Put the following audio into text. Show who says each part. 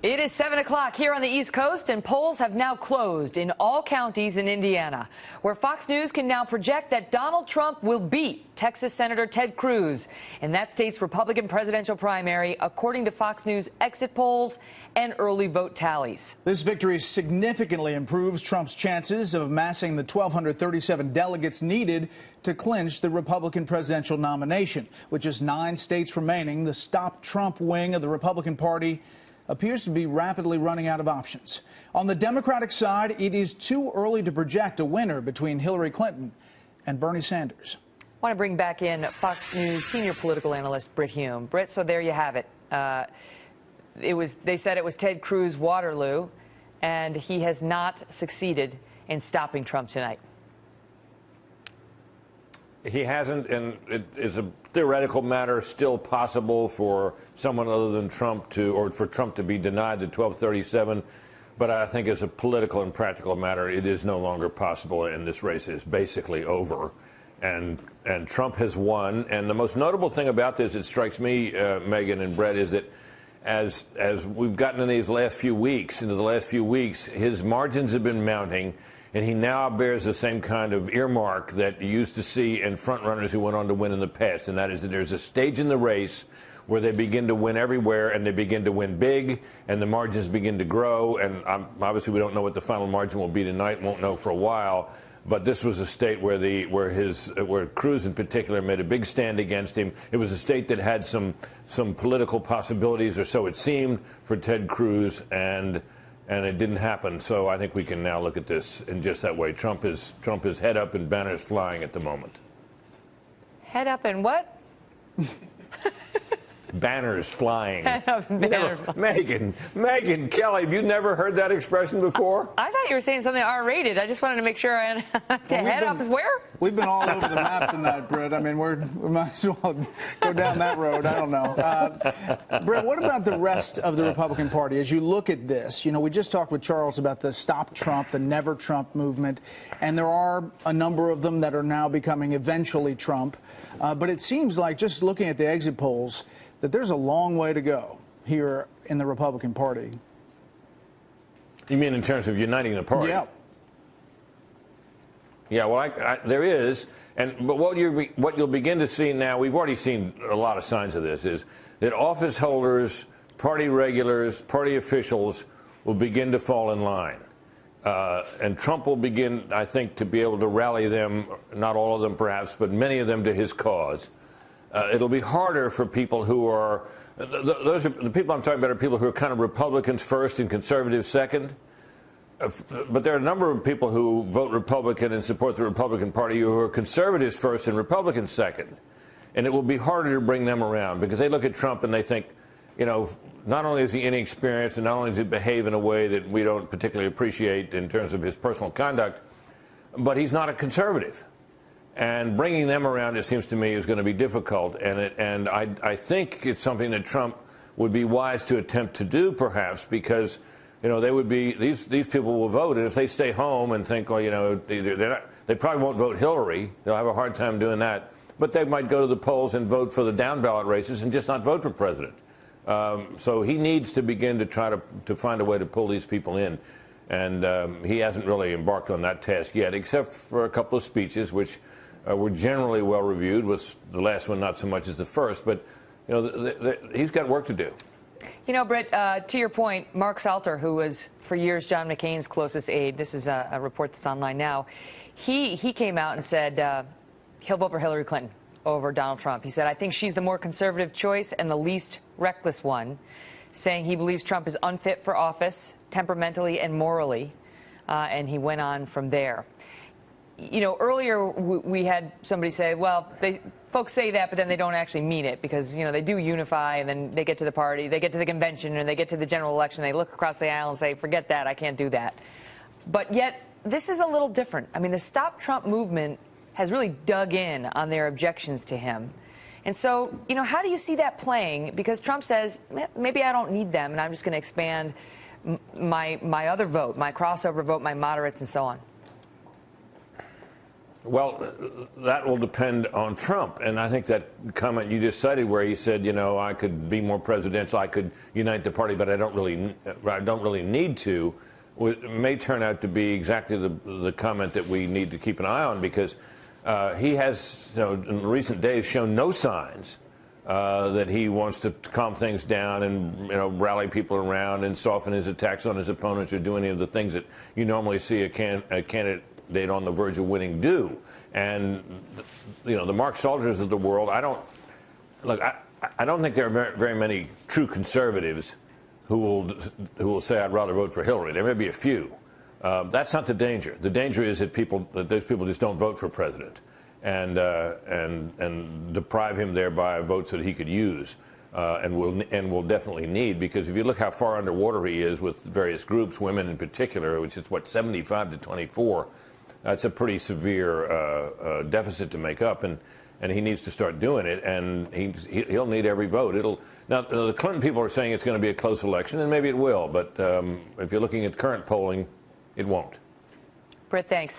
Speaker 1: It is 7 o'clock here on the East Coast, and polls have now closed in all counties in Indiana, where Fox News can now project that Donald Trump will beat Texas Senator Ted Cruz in that state's Republican presidential primary, according to Fox News exit polls and early vote tallies.
Speaker 2: This victory significantly improves Trump's chances of amassing the 1,237 delegates needed to clinch the Republican presidential nomination. With just 9 states remaining, the Stop Trump wing of the Republican Party appears to be rapidly running out of options. On the Democratic side, it is too early to project a winner between Hillary Clinton and Bernie Sanders.
Speaker 1: I want to bring back in Fox News senior political analyst Brit Hume. Brit, so there you have it. They said it was Ted Cruz Waterloo, and he has not succeeded in stopping Trump tonight.
Speaker 3: He hasn't, and it is a theoretical matter, still possible for someone other than Trump or for Trump to be denied the 1237. But I think as a political and practical matter, it is no longer possible, and this race is basically over. And Trump has won. And the most notable thing about this, it strikes me, Megan and Brett, is that as we've gotten in these last few weeks, his margins have been mounting. And he now bears the same kind of earmark that you used to see in front-runners who went on to win in the past, and that is that there's a stage in the race where they begin to win everywhere, and they begin to win big, and the margins begin to grow. And obviously we don't know what the final margin will be tonight, won't know for a while. But this was a state where Cruz in particular made a big stand against him. It was a state that had some political possibilities, or so it seemed, for Ted Cruz, and it didn't happen. So I think we can now look at this in just that way. Trump is head up and banners flying at the moment.
Speaker 1: Head up and what?
Speaker 3: Banners flying.
Speaker 1: Head up and banners flying.
Speaker 3: Megan Kelly, have you never heard that expression before?
Speaker 1: I thought you were saying something R-rated. I just wanted to make sure head up is where?
Speaker 2: We've been all over the map tonight, Britt. I mean, we might as well go down that road. I don't know. Britt, what about the rest of the Republican Party? As you look at this, you know, we just talked with Charles about the Stop Trump, the Never Trump movement, and there are a number of them that are now becoming eventually Trump. But it seems like, just looking at the exit polls, that there's a long way to go here in the Republican Party.
Speaker 3: You mean in terms of uniting the party?
Speaker 2: Yeah.
Speaker 3: Yeah, well, there is, but what you'll begin to see now, we've already seen a lot of signs of this, is that office holders, party regulars, party officials will begin to fall in line. And Trump will begin, I think, to be able to rally them, not all of them perhaps, but many of them to his cause. It'll be harder for people who are, the people I'm talking about are people who are kind of Republicans first and conservatives second. But there are a number of people who vote Republican and support the Republican Party who are conservatives first and Republicans second. And it will be harder to bring them around because they look at Trump and they think, you know, not only is he inexperienced and not only does he behave in a way that we don't particularly appreciate in terms of his personal conduct, but he's not a conservative. And bringing them around, it seems to me, is going to be difficult. And I think it's something that Trump would be wise to attempt to do, perhaps, because, you know, they would be, these people will vote, and if they stay home and think, well, you know, they probably won't vote Hillary. They'll have a hard time doing that. But they might go to the polls and vote for the down ballot races and just not vote for president. So he needs to begin to try to find a way to pull these people in. And he hasn't really embarked on that task yet, except for a couple of speeches, which were generally well reviewed, with the last one not so much as the first. But, you know, he's got work to do.
Speaker 1: You know, Britt, to your point, Mark Salter, who was for years John McCain's closest aide, this is a report that's online now, he came out and said he'll vote for Hillary Clinton over Donald Trump. He said, I think she's the more conservative choice and the least reckless one, saying he believes Trump is unfit for office temperamentally and morally, and he went on from there. You know, earlier we had somebody say, well, folks say that, but then they don't actually mean it because, you know, they do unify and then they get to the party, they get to the convention and they get to the general election, they look across the aisle and say, forget that, I can't do that. But yet, this is a little different. I mean, the Stop Trump movement has really dug in on their objections to him. And so, you know, how do you see that playing? Because Trump says, maybe I don't need them and I'm just going to expand my other vote, my crossover vote, my moderates and so on.
Speaker 3: Well, that will depend on Trump, and I think that comment you just cited, where he said, you know, I could be more presidential, I could unite the party, but I don't really need to, may turn out to be exactly the comment that we need to keep an eye on, because he has, you know, in recent days shown no signs that he wants to calm things down and, you know, rally people around and soften his attacks on his opponents or do any of the things that you normally see a candidate on the verge of winning do. And, you know, the Mark Salters of the world, I don't think there are very many true conservatives who will say I'd rather vote for Hillary. There may be a few. That's not the danger. The danger is that those people just don't vote for president and deprive him thereby of votes that he could use and will definitely need, because if you look how far underwater he is with various groups, women in particular, which is what, 75 to 24. That's a pretty severe deficit to make up, and he needs to start doing it, and he'll need every vote. Now, the Clinton people are saying it's going to be a close election, and maybe it will, but if you're looking at current polling, it won't.
Speaker 1: Britt, thanks.